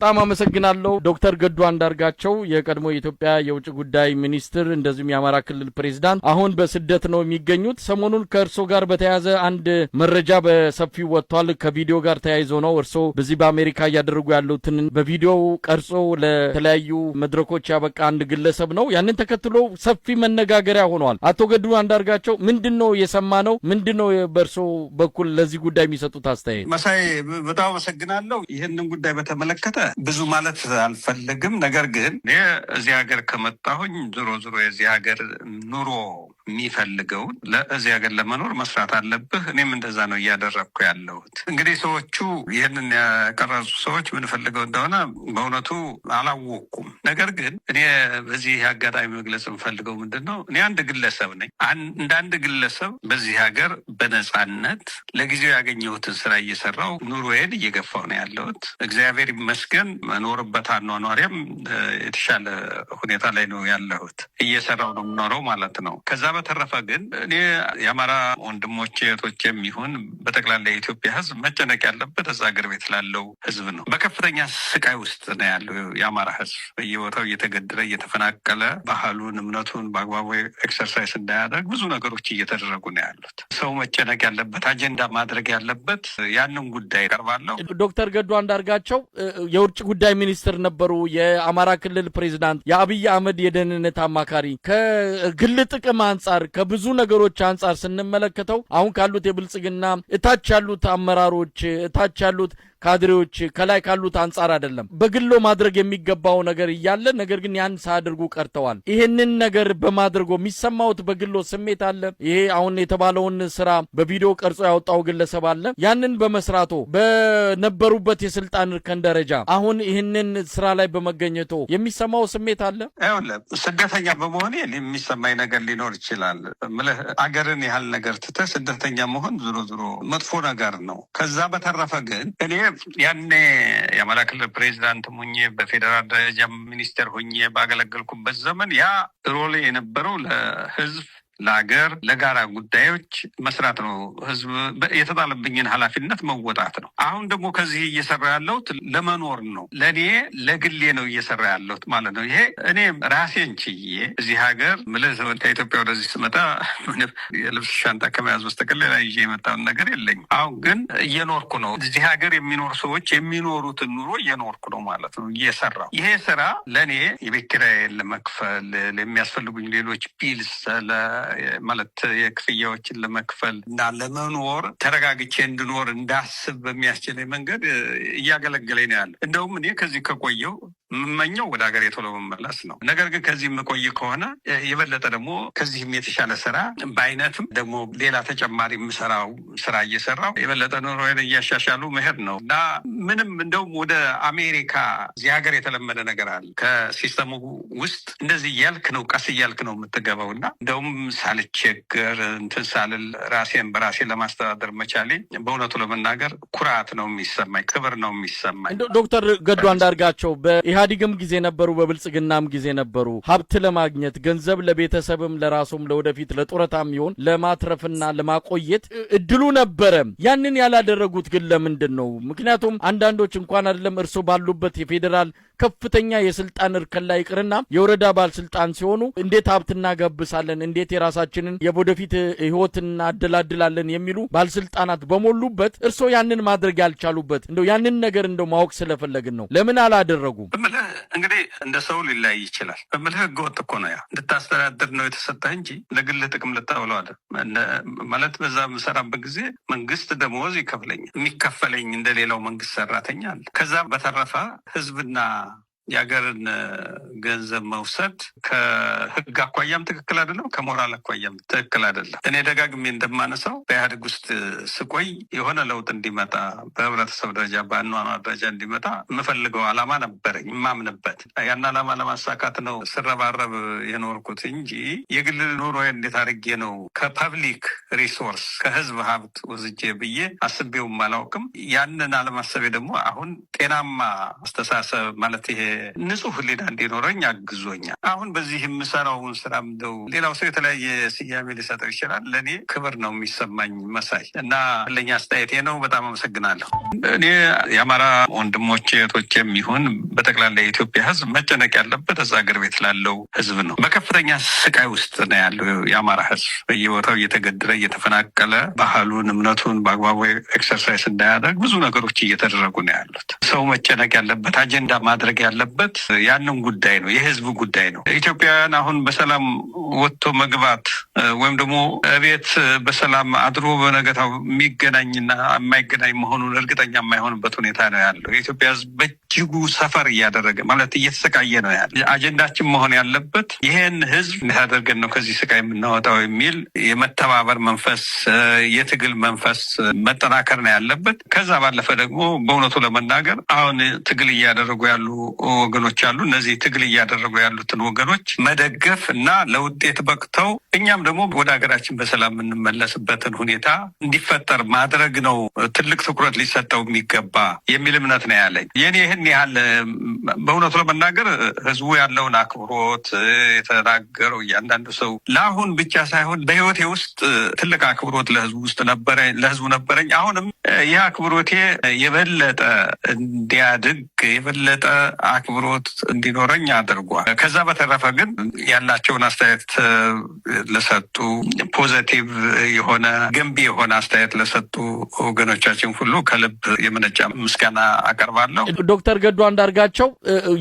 በጣም አመሰግናለሁ ዶክተር ገዱ አንዳርጋቸው የቀድሞ የኢትዮጵያ የውጭ ጉዳይ ሚኒስትር እንደዚሁም የአማራ ክልል ፕሬዝዳንት አሁን በስደት ነው የሚገኙት። ሰሞኑን ከእርሶ ጋር በተያያዘ አንድ መረጃ በሰፊው ወጥቷል። ከቪዲዮ ጋር ተያይዞ ነው እርሶ በዚህ በአሜሪካ እያደረጉ ያሉትን በቪዲዮ ቀርጾ ለተለያዩ መድረኮች ያበቃ አንድ ግለሰብ ነው። ያንን ተከትሎ ሰፊ መነጋገሪያ ሆኗል። አቶ ገዱ አንዳርጋቸው ምንድነው የሰማነው? ምንድነው በእርሶ በኩል ለዚህ ጉዳይ የሚሰጡት አስተያየት? መሳይ በጣም አመሰግናለሁ። ይህንን ጉዳይ በተመለከተ ብዙ ማለት አልፈልግም። ነገር ግን እኔ እዚህ ሀገር ከመጣሁኝ ዞሮ የዚህ ሀገር ኑሮ የሚፈልገውን ለዚህ ሀገር ለመኖር መስራት አለብህ። እኔም እንደዛ ነው እያደረግኩ ያለሁት። እንግዲህ ሰዎቹ ይህንን ያቀረጹ ሰዎች ምንፈልገው እንደሆነ በእውነቱ አላወቅኩም። ነገር ግን እኔ በዚህ አጋጣሚ መግለጽ የምፈልገው ምንድን ነው፣ እኔ አንድ ግለሰብ ነኝ። እንደ አንድ ግለሰብ በዚህ ሀገር በነፃነት ለጊዜው ያገኘሁትን ስራ እየሰራው ኑሮዬን እየገፋው ነው ያለሁት። እግዚአብሔር ይመስገን መኖርበት አኗኗሪያም የተሻለ ሁኔታ ላይ ነው ያለሁት። እየሰራው ነው የምኖረው ማለት ነው። ከዛ በተረፈ ግን እኔ የአማራ ወንድሞቼ እህቶቼም ይሁን በጠቅላላ የኢትዮጵያ ሕዝብ መጨነቅ ያለበት እዛ ሀገር ቤት ላለው ሕዝብ ነው። በከፍተኛ ስቃይ ውስጥ ነው ያለው የአማራ ሕዝብ በየቦታው እየተገደለ እየተፈናቀለ ባህሉን እምነቱን በአግባቡ ኤክሰርሳይዝ እንዳያደርግ ብዙ ነገሮች እየተደረጉ ነው ያሉት። ሰው መጨነቅ ያለበት አጀንዳ ማድረግ ያለበት ያንን ጉዳይ ቀርባለሁ። ዶክተር ገዱ አንዳርጋቸው የውጭ ጉዳይ ሚኒስትር ነበሩ፣ የአማራ ክልል ፕሬዝዳንት፣ የአብይ አህመድ የደህንነት አማካሪ። ከግል ጥቅም አንጻር ከብዙ ነገሮች አንጻር ስንመለከተው አሁን ካሉት የብልጽግና እታች ያሉት አመራሮች እታች ያሉት ካድሬዎች ከላይ ካሉት አንጻር አይደለም በግሎ ማድረግ የሚገባው ነገር እያለ ነገር ግን ያን ሳያደርጉ ቀርተዋል። ይሄንን ነገር በማድረጎ የሚሰማውት በግሎ ስሜት አለ። ይሄ አሁን የተባለውን ስራ በቪዲዮ ቀርጾ ያወጣው ግለሰብ አለ። ያንን በመስራቶ በነበሩበት የስልጣን እርከን ደረጃ አሁን ይሄንን ስራ ላይ በመገኘቶ የሚሰማው ስሜት አለ። ስደተኛ በመሆኔ የሚሰማኝ ነገር ሊኖር ይችላል። አገርን ያህል ነገር ትተህ ስደተኛ መሆን ዞሮ መጥፎ ነገር ነው። ከዛ በተረፈ ግን እኔ ያኔ የአማራ ክልል ፕሬዚዳንት ሆኜ በፌዴራል ደረጃ ሚኒስቴር ሆኜ ባገለገልኩበት ዘመን ያ ሮሌ የነበረው ለህዝብ ለሀገር ለጋራ ጉዳዮች መስራት ነው። ህዝብ የተጣለብኝን ኃላፊነት መወጣት ነው። አሁን ደግሞ ከዚህ እየሰራ ያለሁት ለመኖር ነው። ለእኔ ለግሌ ነው እየሰራ ያለሁት ማለት ነው። ይሄ እኔ ራሴን ችዬ እዚህ ሀገር ከኢትዮጵያ ወደዚህ ስመጣ የልብስ ሻንጣ ከመያዝ በስተቀር ሌላ ይዤ የመጣውን ነገር የለኝም። አሁን ግን እየኖርኩ ነው። እዚህ ሀገር የሚኖር ሰዎች የሚኖሩትን ኑሮ እየኖርኩ ነው ማለት ነው እየሰራው። ይሄ ስራ ለእኔ የቤት ኪራይን ለመክፈል የሚያስፈልጉኝ ሌሎች ቢልስ ማለት የክፍያዎችን ለመክፈል እና ለመኖር ተረጋግቼ እንድኖር እንዳስብ በሚያስችለኝ መንገድ እያገለገለኝ ነው ያለ። እንደውም እኔ ከዚህ ከቆየው የምመኘው ወደ ሀገር ቶሎ መመለስ ነው። ነገር ግን ከዚህ የምቆይ ከሆነ የበለጠ ደግሞ ከዚህም የተሻለ ስራ በአይነትም ደግሞ ሌላ ተጨማሪ የምሰራው ስራ እየሰራው የበለጠ ኑሮዬን እያሻሻሉ መሄድ ነው እና ምንም እንደውም ወደ አሜሪካ እዚህ ሀገር የተለመደ ነገር አለ። ከሲስተሙ ውስጥ እንደዚህ እያልክ ነው ቀስ እያልክ ነው የምትገባው እና እንደውም ሳልቸገር እንትን ሳልል ራሴን በራሴ ለማስተዳደር መቻሌ በእውነቱ ለመናገር ኩራት ነው የሚሰማኝ፣ ክብር ነው የሚሰማኝ። ዶክተር ገዱ አንዳርጋቸው በኢህአዲግም ጊዜ ነበሩ፣ በብልጽግናም ጊዜ ነበሩ። ሀብት ለማግኘት ገንዘብ ለቤተሰብም ለራሱም ለወደፊት ለጡረታም ይሆን ለማትረፍና ለማቆየት እድሉ ነበረ። ያንን ያላደረጉት ግን ለምንድን ነው? ምክንያቱም አንዳንዶች እንኳን አይደለም እርሶ ባሉበት የፌዴራል ከፍተኛ የስልጣን እርከን ላይ ይቅርና የወረዳ ባለስልጣን ሲሆኑ እንዴት ሀብት እናገብሳለን፣ እንዴት የራሳችንን የወደፊት ህይወት እናደላድላለን የሚሉ ባለስልጣናት በሞሉበት እርሶ ያንን ማድረግ ያልቻሉበት እንደው ያንን ነገር እንደው ማወቅ ስለፈለግን ነው። ለምን አላደረጉም? እንግዲህ እንደ ሰው ሊለያይ ይችላል። በምልህ ህገወጥ እኮ ነው። ያ እንድታስተዳድር ነው የተሰጠህ እንጂ ለግል ጥቅም ልታውለው አለ ማለት። በዛ የምሰራበት ጊዜ መንግስት ደሞዝ ይከፍለኛል። የሚከፈለኝ እንደሌላው መንግስት ሰራተኛ አለ። ከዛ በተረፈ ህዝብና የሀገርን ገንዘብ መውሰድ ከህግ አኳያም ትክክል አይደለም፣ ከሞራል አኳያም ትክክል አይደለም። እኔ ደጋግሜ እንደማነሳው በኢህአዴግ ውስጥ ስቆይ የሆነ ለውጥ እንዲመጣ በህብረተሰብ ደረጃ በአኗኗር ደረጃ እንዲመጣ የምፈልገው ዓላማ ነበረኝ፣ የማምንበት ያን ዓላማ ለማሳካት ነው ስረባረብ የኖርኩት እንጂ የግል ኑሮ እንዴት አድርጌ ነው ከፐብሊክ ሪሶርስ ከህዝብ ሀብት ወስጄ ብዬ አስቤውም አላውቅም። ያንን አለማሰቤ ደግሞ አሁን ጤናማ አስተሳሰብ ማለት ይሄ ንጹህ ህሊና እንዲኖረኝ እንዲኖረኝ አግዞኛል። አሁን በዚህ የምሰራውን ስራ እንደው ሌላው ሰው የተለያየ ስያሜ ሊሰጠው ይችላል። ለእኔ ክብር ነው የሚሰማኝ መሳይ እና ለኛ አስተያየቴ ነው። በጣም አመሰግናለሁ። እኔ የአማራ ወንድሞቼ እህቶቼም ይሁን በጠቅላላ የኢትዮጵያ ሕዝብ መጨነቅ ያለበት እዛ ሀገር ቤት ላለው ሕዝብ ነው። በከፍተኛ ስቃይ ውስጥ ነው ያለው የአማራ ሕዝብ በየቦታው እየተገደለ እየተፈናቀለ ባህሉን እምነቱን በአግባቡ ኤክሰርሳይዝ እንዳያደርግ ብዙ ነገሮች እየተደረጉ ነው ያሉት። ሰው መጨነቅ ያለበት አጀንዳ ማድረግ ያለበት ያንን ጉዳይ ነው፣ የህዝብ ጉዳይ ነው። ኢትዮጵያውያን አሁን በሰላም ወጥቶ መግባት ወይም ደግሞ ቤት በሰላም አድሮ በነገታው የሚገናኝና የማይገናኝ መሆኑን እርግጠኛ የማይሆንበት ሁኔታ ነው ያለው። የኢትዮጵያ ህዝብ በእጅጉ ሰፈር እያደረገ ማለት እየተሰቃየ ነው ያለ። አጀንዳችን መሆን ያለበት ይሄን ህዝብ እንዴት አድርገን ነው ከዚህ ስቃይ የምናወጣው የሚል የመተባበር መንፈስ፣ የትግል መንፈስ መጠናከር ነው ያለበት። ከዛ ባለፈ ደግሞ በእውነቱ ለመናገር አሁን ትግል እያደረጉ ያሉ ወገኖች አሉ። እነዚህ ትግል እያደረጉ ያሉትን ወገኖች መደገፍ እና ለውጤት በቅተው እኛም ደግሞ ወደ ሀገራችን በሰላም የምንመለስበትን ሁኔታ እንዲፈጠር ማድረግ ነው ትልቅ ትኩረት ሊሰጠው የሚገባ የሚል እምነት ነው ያለኝ። የኔ ይህን ያህል በእውነቱ ለመናገር ህዝቡ ያለውን አክብሮት የተናገረው እያንዳንዱ ሰው ለአሁን ብቻ ሳይሆን በህይወቴ ውስጥ ትልቅ አክብሮት ለህዝቡ ነበረኝ። አሁንም ይህ አክብሮቴ የበለጠ እንዲያድግ የበለጠ አክብሮት እንዲኖረኝ አድርጓል። ከዛ በተረፈ ግን ያላቸውን አስተያየት ለሰጡ ፖዘቲቭ የሆነ ገንቢ የሆነ አስተያየት ለሰጡ ወገኖቻችን ሁሉ ከልብ የመነጨ ምስጋና አቀርባለሁ። ዶክተር ገዱ አንዳርጋቸው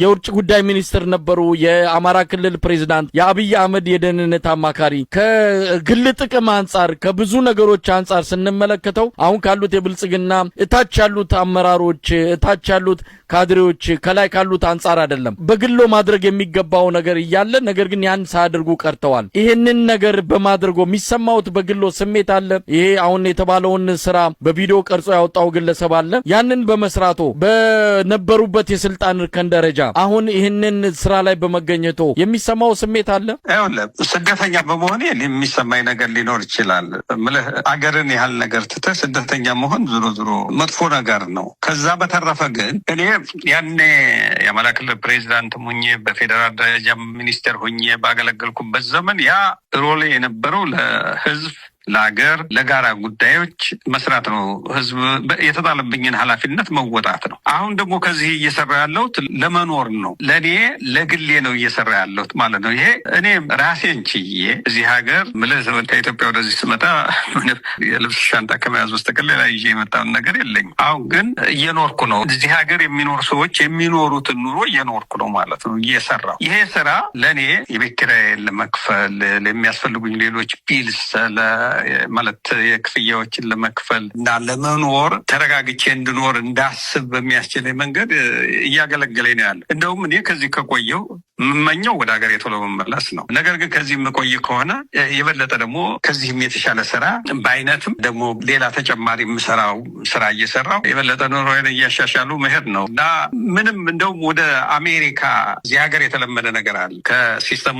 የውጭ ጉዳይ ሚኒስትር ነበሩ፣ የአማራ ክልል ፕሬዝዳንት፣ የአብይ አህመድ የደህንነት አማካሪ። ከግል ጥቅም አንጻር ከብዙ ነገሮች አንጻር ስንመለከተው አሁን ካሉት የብልጽግና እታች ያሉት አመራሮች እታች ያሉት ካድሬዎች ከላይ ካሉት አንጻር አይደለም። በግሎ ማድረግ የሚገባው ነገር እያለ ነገር ግን ያን ሳያደርጉ ቀርተዋል። ይሄንን ነገር በማድረጎ የሚሰማውት በግሎ ስሜት አለ። ይሄ አሁን የተባለውን ስራ በቪዲዮ ቀርጾ ያወጣው ግለሰብ አለ። ያንን በመስራቶ በነበሩበት የስልጣን እርከን ደረጃ አሁን ይሄንን ስራ ላይ በመገኘቶ የሚሰማው ስሜት አለ። ስደተኛ በመሆኔ የሚሰማኝ ነገር ሊኖር ይችላል። አገርን ያህል ነገር ትተህ ስደተኛ መሆን ዞሮ ዞሮ መጥፎ ነገር ነው። ከዛ በተረፈ ግን እኔ ያኔ የአማራ ክልል ፕሬዚዳንት ሆኜ በፌዴራል ደረጃ ሚኒስቴር ሆኜ ባገለገልኩበት ዘመን ያ ሮሌ የነበረው ለህዝብ ለሀገር ለጋራ ጉዳዮች መስራት ነው። ህዝብ የተጣለብኝን ኃላፊነት መወጣት ነው። አሁን ደግሞ ከዚህ እየሰራ ያለሁት ለመኖር ነው። ለእኔ ለግሌ ነው እየሰራ ያለሁት ማለት ነው። ይሄ እኔ ራሴን ችዬ እዚህ ሀገር ከኢትዮጵያ ወደዚህ ስመጣ የልብስ ሻንጣ ከመያዝ በስተቀር ሌላ ይዤ የመጣውን ነገር የለኝም። አሁን ግን እየኖርኩ ነው። እዚህ ሀገር የሚኖሩ ሰዎች የሚኖሩትን ኑሮ እየኖርኩ ነው ማለት ነው እየሰራሁ። ይሄ ስራ ለእኔ የቤት ኪራይን ለመክፈል የሚያስፈልጉኝ ሌሎች ቢልስ ማለት የክፍያዎችን ለመክፈል እና ለመኖር ተረጋግቼ እንድኖር እንዳስብ በሚያስችለኝ መንገድ እያገለገለኝ ነው ያለ። እንደውም እኔ ከዚህ ከቆየው የምመኘው ወደ ሀገር ቶሎ መመለስ ነው። ነገር ግን ከዚህ የምቆይ ከሆነ የበለጠ ደግሞ ከዚህም የተሻለ ስራ በአይነትም ደግሞ ሌላ ተጨማሪ የምሰራው ስራ እየሰራው የበለጠ ኑሮዬን እያሻሻሉ መሄድ ነው እና ምንም እንደውም ወደ አሜሪካ እዚህ ሀገር የተለመደ ነገር አለ። ከሲስተሙ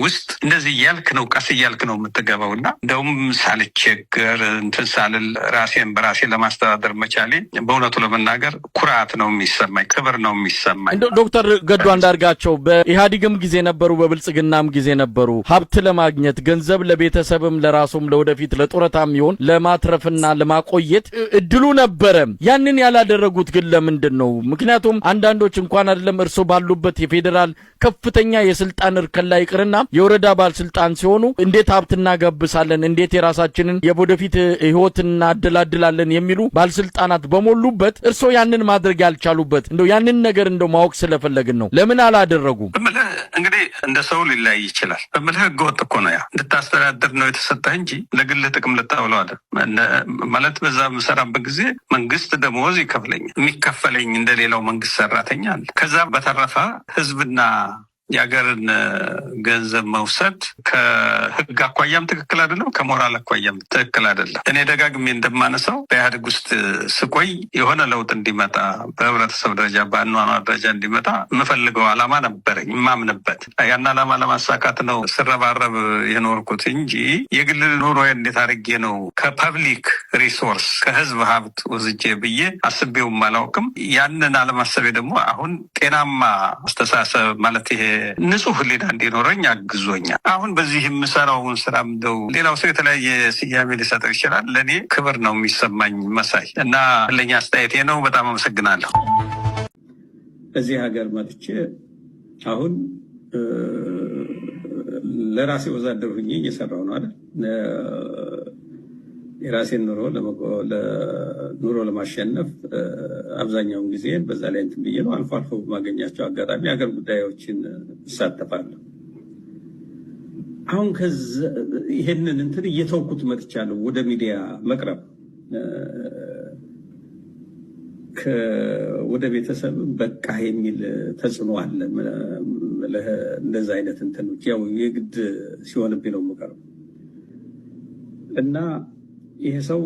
ውስጥ እንደዚህ እያልክ ነው ቀስ እያልክ ነው የምትገባው እና እንደውም ሳልቸገር እንትን ሳልል ራሴን በራሴ ለማስተዳደር መቻሌ በእውነቱ ለመናገር ኩራት ነው የሚሰማኝ፣ ክብር ነው የሚሰማኝ። ዶክተር ገዱ አንዳርጋቸው በኢህአዴግም ጊዜ ነበሩ፣ በብልጽግናም ጊዜ ነበሩ። ሀብት ለማግኘት ገንዘብ ለቤተሰብም ለራሱም ለወደፊት ለጡረታም ይሆን ለማትረፍና ለማቆየት እድሉ ነበረ። ያንን ያላደረጉት ግን ለምንድን ነው? ምክንያቱም አንዳንዶች እንኳን አይደለም እርሶ ባሉበት የፌዴራል ከፍተኛ የስልጣን እርከን ላይ ይቅርና የወረዳ ባለስልጣን ሲሆኑ እንዴት ሀብት እናገብሳለን፣ እንዴት የራሳችንን የወደፊት ህይወት እናደላድላለን የሚሉ ባለስልጣናት በሞሉበት እርሶ ያንን ማድረግ ያልቻሉበት እንደው ያንን ነገር እንደው ማወቅ ስለፈለግን ነው። ለምን አላደረጉም? እንግዲህ እንደ ሰው ሊለያይ ይችላል። ህገወጥ እኮ ነው። ያ እንድታስተዳድር ነው የተሰጠህ እንጂ ለግልህ ጥቅም ልታውለው አለ ማለት። በዛ የምሰራበት ጊዜ መንግስት ደሞዝ ይከፍለኛል። የሚከፈለኝ እንደሌላው መንግስት ሰራተኛ አለ። ከዛ በተረፈ ህዝብና የሀገርን ገንዘብ መውሰድ ከህግ አኳያም ትክክል አይደለም፣ ከሞራል አኳያም ትክክል አይደለም። እኔ ደጋግሜ እንደማነሳው በኢህአዴግ ውስጥ ስቆይ የሆነ ለውጥ እንዲመጣ በህብረተሰብ ደረጃ በአኗኗር ደረጃ እንዲመጣ የምፈልገው ዓላማ ነበረኝ፣ የማምንበት ያን ዓላማ ለማሳካት ነው ስረባረብ የኖርኩት እንጂ የግል ኑሮ እንዴት አድርጌ ነው ከፐብሊክ ሪሶርስ ከህዝብ ሀብት ወስጄ ብዬ አስቤውም አላውቅም። ያንን አለማሰቤ ደግሞ አሁን ጤናማ አስተሳሰብ ማለት ይሄ ንጹህ ህሊና እንዲኖረኝ አግዞኛል። አሁን በዚህ የምሰራውን ስራ እንደው ሌላው ሰው የተለያየ ስያሜ ሊሰጠው ይችላል። ለእኔ ክብር ነው የሚሰማኝ መሳይ እና ለኛ አስተያየቴ ነው። በጣም አመሰግናለሁ። እዚህ ሀገር መጥቼ አሁን ለራሴ ወዛደር ሁኜ እየሰራሁ ነው አይደል? የራሴን ኑሮ ለማሸነፍ አብዛኛውን ጊዜ በዛ ላይ እንትን ብዬ ነው። አልፎ አልፎ በማገኛቸው አጋጣሚ የሀገር ጉዳዮችን እሳተፋለሁ። አሁን ይሄንን እንትን እየተውኩት መጥቻለሁ። ወደ ሚዲያ መቅረብ ወደ ቤተሰብ በቃ የሚል ተጽዕኖ አለ። እንደዛ አይነት እንትኖች ያው የግድ ሲሆንብኝ ነው የምቀርበው እና ይሄ ሰው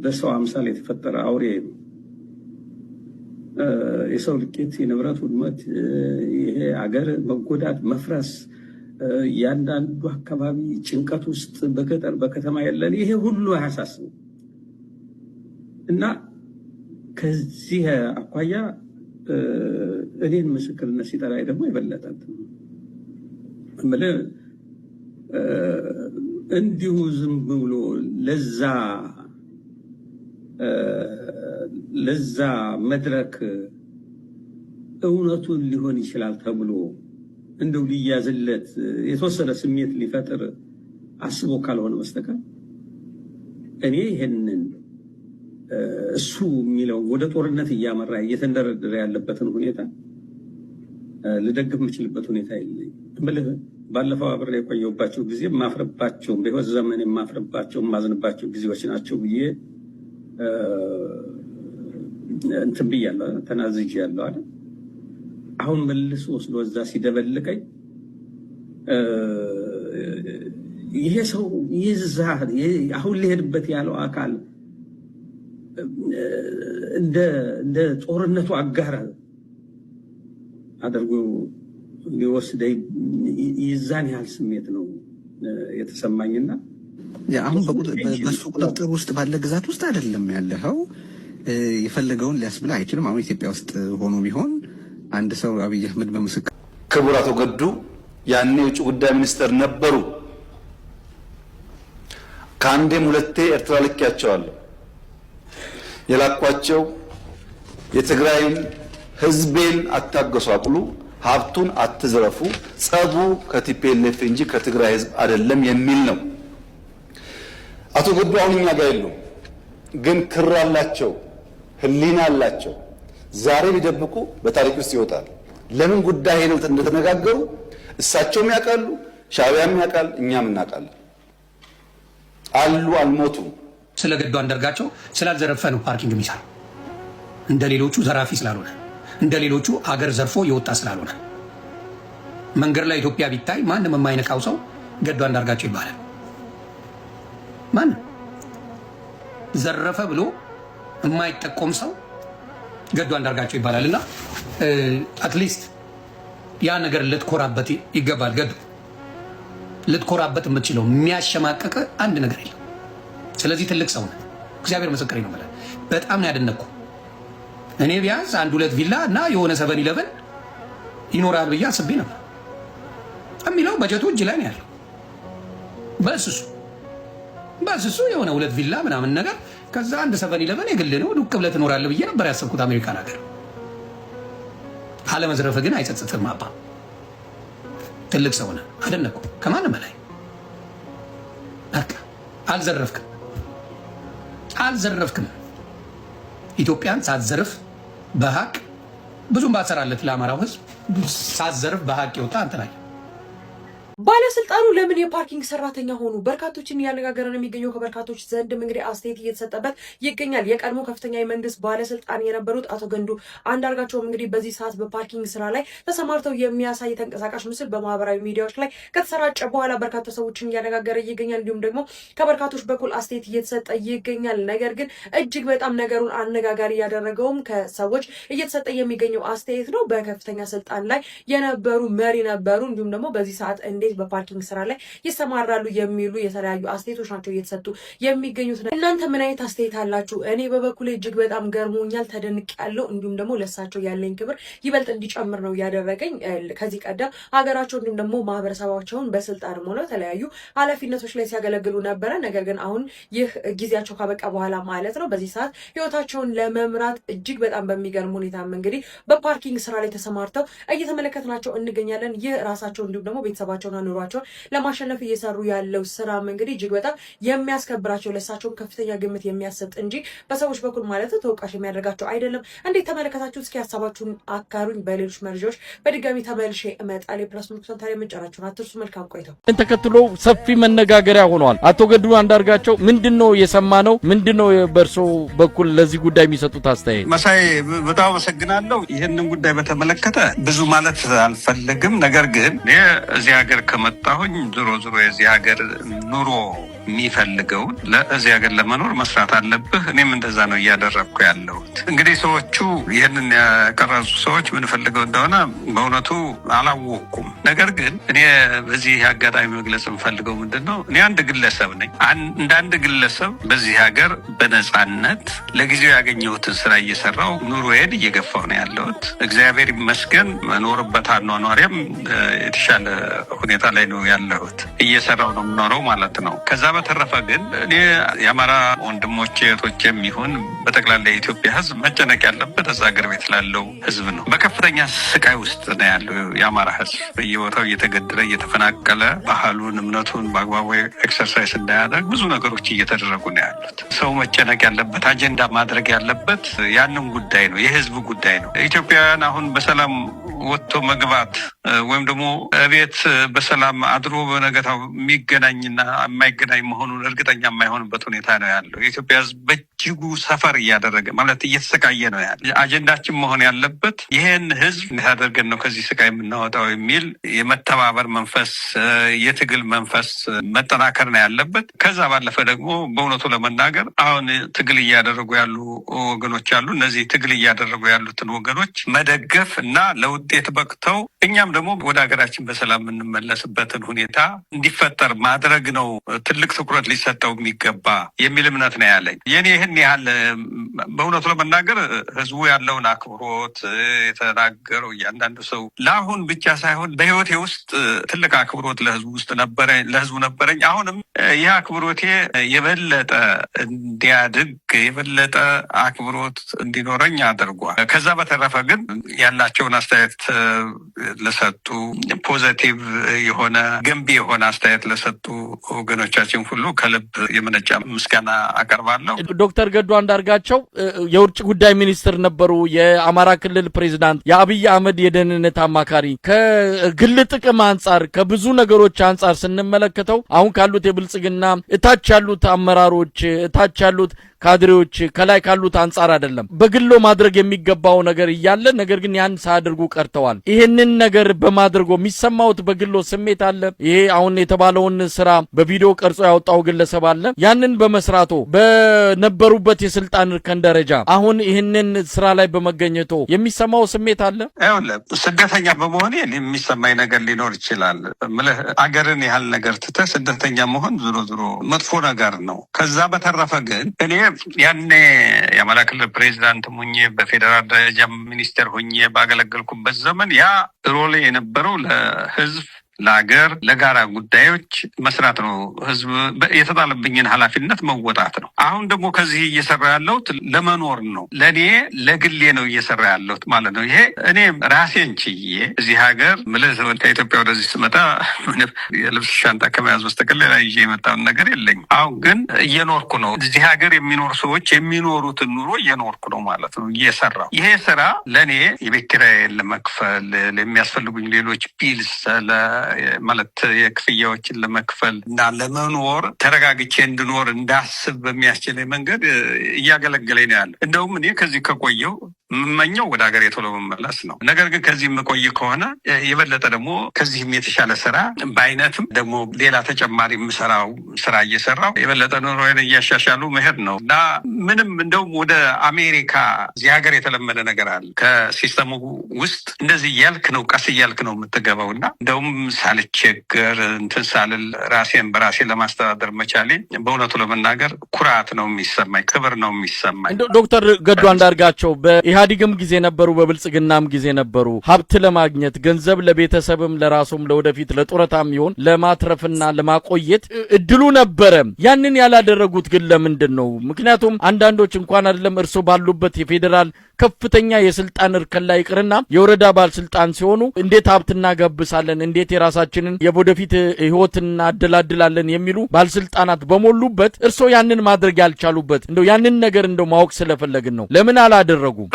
በሰው አምሳል የተፈጠረ አውሬ ነው። የሰው ልቄት፣ የንብረት ውድመት፣ ይሄ አገር መጎዳት፣ መፍረስ፣ ያንዳንዱ አካባቢ ጭንቀት ውስጥ በገጠር በከተማ ያለን ይሄ ሁሉ አያሳስብም እና ከዚህ አኳያ እኔን ምስክርነት ሲጠራኝ ደግሞ የበለጠ እንዲሁ ዝም ብሎ ለዛ መድረክ እውነቱን ሊሆን ይችላል ተብሎ እንደው ሊያዝለት የተወሰነ ስሜት ሊፈጥር አስቦ ካልሆነ በስተቀር እኔ ይሄንን እሱ የሚለው ወደ ጦርነት እያመራ እየተንደረደረ ያለበትን ሁኔታ ልደግፍ የምችልበት ሁኔታ የለኝም። ባለፈው አብሬ የቆየሁባቸው ጊዜ የማፍርባቸው በህይወት ዘመን የማፍርባቸው የማዝንባቸው ጊዜዎች ናቸው ብዬ እንትን ብያለሁ፣ ተናዝዣለሁ አይደል? አሁን መልሶ ወስዶ እዛ ሲደበልቀኝ ይሄ ሰው ይዛ አሁን ሊሄድበት ያለው አካል እንደ ጦርነቱ አጋር አድርጎ ሊወስደኝ ይዛን ያህል ስሜት ነው የተሰማኝና አሁን በሱ ቁጥጥር ውስጥ ባለ ግዛት ውስጥ አይደለም ያለኸው። የፈለገውን ሊያስብላ አይችልም። አሁን ኢትዮጵያ ውስጥ ሆኖ ቢሆን አንድ ሰው አብይ አህመድ በምስክር ክቡር አቶ ገዱ ያኔ የውጭ ጉዳይ ሚኒስትር ነበሩ። ከአንዴም ሁለቴ ኤርትራ ልኬያቸዋለሁ። የላኳቸው የትግራይን ህዝቤን አታገሷቅሉ፣ ሀብቱን አትዝረፉ፣ ጸቡ ከቲፒኤልኤፍ እንጂ ከትግራይ ህዝብ አይደለም የሚል ነው። አቶ ገዱ አሁን እኛ ጋር የሉም፣ ግን ክር አላቸው፣ ህሊና አላቸው። ዛሬ ቢደብቁ በታሪክ ውስጥ ይወጣል። ለምን ጉዳይ ነው እንደተነጋገሩ እሳቸውም ያውቃሉ፣ ሻዕቢያም ያውቃል፣ እኛም እናውቃለን። አሉ አልሞቱም። ስለ ገዱ አንዳርጋቸው ስላልዘረፈ ነው ፓርኪንግ የሚሰራው። እንደ ሌሎቹ ዘራፊ ስላልሆነ፣ እንደ ሌሎቹ አገር ዘርፎ የወጣ ስላልሆነ። መንገድ ላይ ኢትዮጵያ ቢታይ ማንም የማይነካው ሰው ገዱ አንዳርጋቸው ይባላል። ማንም ዘረፈ ብሎ የማይጠቆም ሰው ገዱ አንዳርጋቸው ይባላል። እና አትሊስት ያ ነገር ልትኮራበት ይገባል። ገዱ ልትኮራበት የምትችለው የሚያሸማቀቅ አንድ ነገር የለም። ስለዚህ ትልቅ ሰው ነው። እግዚአብሔር ምስክሬ ነው ማለት በጣም ነው ያደነኩ። እኔ ቢያንስ 1-2 ቪላ እና የሆነ 7-11 ይኖራል ብዬ አስቤ ነበር። የሚለው በጀቱ እጅ ላይ ነው ያለው። በስሱ የሆነ 2 ቪላ ምናምን ነገር ከዛ 1 7-11 የግል ነው ዱቅ ብለህ ትኖራለህ ብዬ ነበር ያሰብኩት አሜሪካን ሀገር። አለመዝረፍ ግን አይጸጽትም። አባ ትልቅ ሰው ነህ፣ አደነኩ ከማንም በላይ። በቃ አልዘረፍክም። ኢትዮጵያን ሳትዘርፍ በሀቅ ብዙም ባሰራለት ለአማራው ሕዝብ ሳትዘርፍ በሀቅ የወጣ አንተ ላይ ባለስልጣኑ ለምን የፓርኪንግ ሰራተኛ ሆኑ? በርካቶችን እያነጋገረ ነው የሚገኘው። ከበርካቶች ዘንድም እንግዲህ አስተያየት እየተሰጠበት ይገኛል። የቀድሞ ከፍተኛ የመንግስት ባለስልጣን የነበሩት አቶ ገዱ አንዳርጋቸውም እንግዲህ በዚህ ሰዓት በፓርኪንግ ስራ ላይ ተሰማርተው የሚያሳይ ተንቀሳቃሽ ምስል በማህበራዊ ሚዲያዎች ላይ ከተሰራጨ በኋላ በርካታ ሰዎችን እያነጋገረ ይገኛል። እንዲሁም ደግሞ ከበርካቶች በኩል አስተያየት እየተሰጠ ይገኛል። ነገር ግን እጅግ በጣም ነገሩን አነጋጋሪ ያደረገውም ከሰዎች እየተሰጠ የሚገኘው አስተያየት ነው። በከፍተኛ ስልጣን ላይ የነበሩ መሪ ነበሩ። እንዲሁም ደግሞ በዚህ ሰዓት እንዴት እንዴት በፓርኪንግ ስራ ላይ ይሰማራሉ የሚሉ የተለያዩ አስተያየቶች ናቸው እየተሰጡ የሚገኙት። እናንተ ምን አይነት አስተያየት አላችሁ? እኔ በበኩሌ እጅግ በጣም ገርሞኛል፣ ተደንቄያለሁ። እንዲሁም ደግሞ ለሳቸው ያለኝ ክብር ይበልጥ እንዲጨምር ነው ያደረገኝ። ከዚህ ቀደም ሀገራቸው እንዲሁም ደግሞ ማህበረሰባቸውን በስልጣንም ሆነ የተለያዩ ኃላፊነቶች ላይ ሲያገለግሉ ነበረ። ነገር ግን አሁን ይህ ጊዜያቸው ካበቃ በኋላ ማለት ነው በዚህ ሰዓት ህይወታቸውን ለመምራት እጅግ በጣም በሚገርም ሁኔታ እንግዲህ በፓርኪንግ ስራ ላይ ተሰማርተው እየተመለከትናቸው እንገኛለን። ይህ ራሳቸው እንዲሁም ደግሞ ቤተሰባቸውና ኑሯቸውን ለማሸነፍ እየሰሩ ያለው ስራ እንግዲህ እጅግ በጣም የሚያስከብራቸው ለሳቸውም ከፍተኛ ግምት የሚያሰጥ እንጂ በሰዎች በኩል ማለት ተወቃሽ የሚያደርጋቸው አይደለም። እንዴት ተመለከታችሁ? እስኪ ሀሳባችሁን አካሩኝ። በሌሎች መረጃዎች በድጋሚ ተመልሼ እመጣለሁ። ፕላስ ምልክቱን ታዲያ መጫናችሁን አትርሱ። መልካም ቆይታ። ተከትሎ ሰፊ መነጋገሪያ ሆኗል። አቶ ገዱ አንዳርጋቸው ምንድነው የሰማነው? ምንድነው በእርሶ በኩል ለዚህ ጉዳይ የሚሰጡት አስተያየት? መሳይ በጣም አመሰግናለሁ። ይህንን ጉዳይ በተመለከተ ብዙ ማለት አልፈልግም። ነገር ግን እኔ እዚህ ሀገር ከመጣሁኝ ዞሮ የዚህ ሀገር ኑሮ የሚፈልገውን ለዚህ ሀገር ለመኖር መስራት አለብህ። እኔም እንደዛ ነው እያደረግኩ ያለሁት። እንግዲህ ሰዎቹ ይህንን ያቀረጹ ሰዎች ምንፈልገው እንደሆነ በእውነቱ አላወቅኩም። ነገር ግን እኔ በዚህ አጋጣሚ መግለጽ የምፈልገው ምንድን ነው፣ እኔ አንድ ግለሰብ ነኝ። እንደ አንድ ግለሰብ በዚህ ሀገር በነፃነት ለጊዜው ያገኘሁትን ስራ እየሰራው ኑሮዬን እየገፋው ነው ያለሁት። እግዚአብሔር ይመስገን መኖርበት አኗኗሪያም የተሻለ ሁኔታ ላይ ነው ያለሁት። እየሰራው ነው የምኖረው ማለት ነው። ከዛ በተረፈ ግን እኔ የአማራ ወንድሞቼ እህቶቼም ይሁን በጠቅላላ የኢትዮጵያ ሕዝብ መጨነቅ ያለበት እዛ ሀገር ቤት ላለው ሕዝብ ነው። በከፍተኛ ስቃይ ውስጥ ነው ያለው የአማራ ሕዝብ በየቦታው እየተገደለ እየተፈናቀለ፣ ባህሉን እምነቱን በአግባቡ ኤክሰርሳይዝ እንዳያደርግ ብዙ ነገሮች እየተደረጉ ነው ያሉት። ሰው መጨነቅ ያለበት አጀንዳ ማድረግ ያለበት ያንን ጉዳይ ነው፣ የሕዝብ ጉዳይ ነው። ኢትዮጵያውያን አሁን በሰላም ወጥቶ መግባት ወይም ደግሞ ቤት በሰላም አድሮ በነገታው የሚገናኝና የማይገናኝ መሆኑን እርግጠኛ የማይሆንበት ሁኔታ ነው ያለው። የኢትዮጵያ ህዝብ በእጅጉ ሰፈር እያደረገ ማለት እየተሰቃየ ነው ያለ። አጀንዳችን መሆን ያለበት ይህን ህዝብ እንዴት አድርገን ነው ከዚህ ስቃይ የምናወጣው የሚል የመተባበር መንፈስ፣ የትግል መንፈስ መጠናከር ነው ያለበት። ከዛ ባለፈ ደግሞ በእውነቱ ለመናገር አሁን ትግል እያደረጉ ያሉ ወገኖች አሉ። እነዚህ ትግል እያደረጉ ያሉትን ወገኖች መደገፍ እና ለውጤት በቅተው እኛም ደግሞ ወደ ሀገራችን በሰላም የምንመለስበትን ሁኔታ እንዲፈጠር ማድረግ ነው ትልቅ ትኩረት ሊሰጠው የሚገባ የሚል እምነት ነው ያለኝ። የኔ ይህን ያህል በእውነቱ ለመናገር ህዝቡ ያለውን አክብሮት የተናገረው እያንዳንዱ ሰው ለአሁን ብቻ ሳይሆን በህይወቴ ውስጥ ትልቅ አክብሮት ለህዝቡ ነበረኝ። አሁንም ይህ አክብሮቴ የበለጠ እንዲያድግ የበለጠ አክብሮት እንዲኖረኝ አድርጓል። ከዛ በተረፈ ግን ያላቸውን አስተያየት ለሰጡ ፖዘቲቭ የሆነ ገንቢ የሆነ አስተያየት ለሰጡ ወገኖቻችን ሁሉ ከልብ የመነጫ ምስጋና አቀርባለሁ። ዶክተር ገዱ አንዳርጋቸው የውጭ ጉዳይ ሚኒስትር ነበሩ፣ የአማራ ክልል ፕሬዝዳንት፣ የአብይ አህመድ የደህንነት አማካሪ። ከግል ጥቅም አንጻር ከብዙ ነገሮች አንጻር ስንመለከተው አሁን ካሉት የብልጽግና እታች ያሉት አመራሮች እታች ያሉት ካድሬዎች ከላይ ካሉት አንጻር አይደለም በግሎ ማድረግ የሚገባው ነገር እያለ ነገር ግን ያን ሳያደርጉ ቀርተዋል። ይሄንን ነገር በማድረጎ የሚሰማውት በግሎ ስሜት አለ። ይሄ አሁን የተባለውን ስራ በቪዲዮ ቀርጾ ያወጣው ግለሰብ አለ። ያንን በመስራቶ በነበሩበት የስልጣን እርከን ደረጃ አሁን ይሄንን ስራ ላይ በመገኘቶ የሚሰማው ስሜት አለ። ስደተኛ በመሆኔ የሚሰማኝ ነገር ሊኖር ይችላል። አገርን ያህል ነገር ትተህ ስደተኛ መሆን ዞሮ መጥፎ ነገር ነው። ከዛ በተረፈ ግን እኔ ያኔ የአማራ ክልል ፕሬዚዳንት ሆኜ በፌዴራል ደረጃ ሚኒስቴር ሆኜ ባገለገልኩበት ዘመን ያ ሮሌ የነበረው ለህዝብ፣ ለሀገር፣ ለጋራ ጉዳዮች መስራት ነው። ህዝብ የተጣለብኝን ኃላፊነት መወጣት ነው። አሁን ደግሞ ከዚህ እየሰራ ያለሁት ለመኖር ነው። ለእኔ ለግሌ ነው እየሰራ ያለሁት ማለት ነው። ይሄ እኔ ራሴን ችዬ እዚህ ሀገር ከኢትዮጵያ ወደዚህ ስመጣ የልብስ ሻንጣ ከመያዝ በስተቀር ሌላ ይዤ የመጣውን ነገር የለኝም። አሁን ግን እየኖርኩ ነው። እዚህ ሀገር የሚኖር ሰዎች የሚኖሩትን ኑሮ እየኖርኩ ነው ማለት ነው እየሰራው። ይሄ ስራ ለእኔ የቤት ኪራዬን ለመክፈል የሚያስፈልጉኝ ሌሎች ቢልስ ማለት የክፍያዎችን ለመክፈል እና ለመኖር ተረጋግቼ እንድኖር እንዳስብ በሚያስችለኝ መንገድ እያገለገለኝ ነው ያለ። እንደውም እኔ ከዚህ ከቆየው የምመኘው ወደ ሀገር የቶሎ መመለስ ነው። ነገር ግን ከዚህ የምቆይ ከሆነ የበለጠ ደግሞ ከዚህም የተሻለ ስራ በአይነትም ደግሞ ሌላ ተጨማሪ የምሰራው ስራ እየሰራው የበለጠ ኑሮዬን እያሻሻሉ መሄድ ነው እና ምንም እንደውም ወደ አሜሪካ እዚህ ሀገር የተለመደ ነገር አለ። ከሲስተሙ ውስጥ እንደዚህ እያልክ ነው ቀስ እያልክ ነው የምትገባው እና እንደውም ሳልቸገር እንትን ሳልል ራሴን በራሴ ለማስተዳደር መቻሌ በእውነቱ ለመናገር ኩራት ነው የሚሰማኝ፣ ክብር ነው የሚሰማኝ። ዶክተር ገዱ አንዳርጋቸው በኢህአዴግም ጊዜ ነበሩ፣ በብልጽግናም ጊዜ ነበሩ። ሀብት ለማግኘት ገንዘብ ለቤተሰብም ለራሱም ለወደፊት ለጡረታም ይሆን ለማትረፍና ለማቆየት እድሉ ነበረ። ያንን ያላደረጉት ግን ለምንድን ነው? ምክንያቱም አንዳንዶች እንኳን አይደለም እርሶ ባሉበት የፌዴራል ከፍተኛ የስልጣን እርከን ላይ ይቅርና የወረዳ ባለስልጣን ሲሆኑ እንዴት ሀብት እናገብሳለን፣ እንዴት የራሳችንን የወደፊት ህይወት እናደላድላለን የሚሉ ባለስልጣናት በሞሉበት እርሶ ያንን ማድረግ ያልቻሉበት እንደው ያንን ነገር እንደው ማወቅ ስለፈለግን ነው። ለምን አላደረጉም?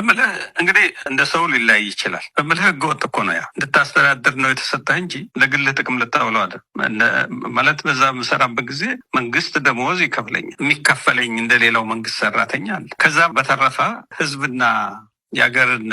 እንግዲህ እንደ ሰው ሊለያይ ይችላል። በምልህ ህገወጥ እኮ ነው። ያ እንድታስተዳድር ነው የተሰጠህ እንጂ ለግል ጥቅም ልታውለው አይደል። ማለት በዛ የምሰራበት ጊዜ መንግስት ደሞዝ ይከፍለኛል። የሚከፈለኝ እንደሌላው መንግስት ሰራተኛ አለ። ከዛ በተረፈ ህዝብና የሀገርን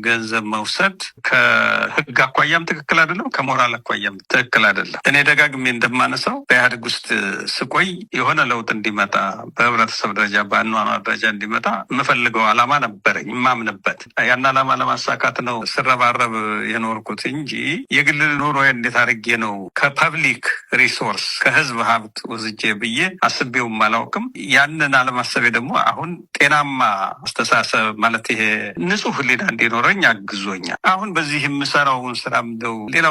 ገንዘብ መውሰድ ከህግ አኳያም ትክክል አይደለም፣ ከሞራል አኳያም ትክክል አይደለም። እኔ ደጋግሜ እንደማነሳው በኢህአዴግ ውስጥ ስቆይ የሆነ ለውጥ እንዲመጣ በህብረተሰብ ደረጃ በአኗኗር ደረጃ እንዲመጣ የምፈልገው ዓላማ ነበረኝ፣ የማምንበት ያን ዓላማ ለማሳካት ነው ስረባረብ የኖርኩት እንጂ የግል ኑሮ እንዴት አድርጌ ነው ከፐብሊክ ሪሶርስ ከህዝብ ሀብት ወስጄ ብዬ አስቤውም አላውቅም። ያንን አለማሰቤ ደግሞ አሁን ጤናማ አስተሳሰብ ማለት ይሄ ንጹህ ህሊና እንዲኖረኝ አግዞኛል። አሁን በዚህ የምሰራውን ስራ እንደው ሌላው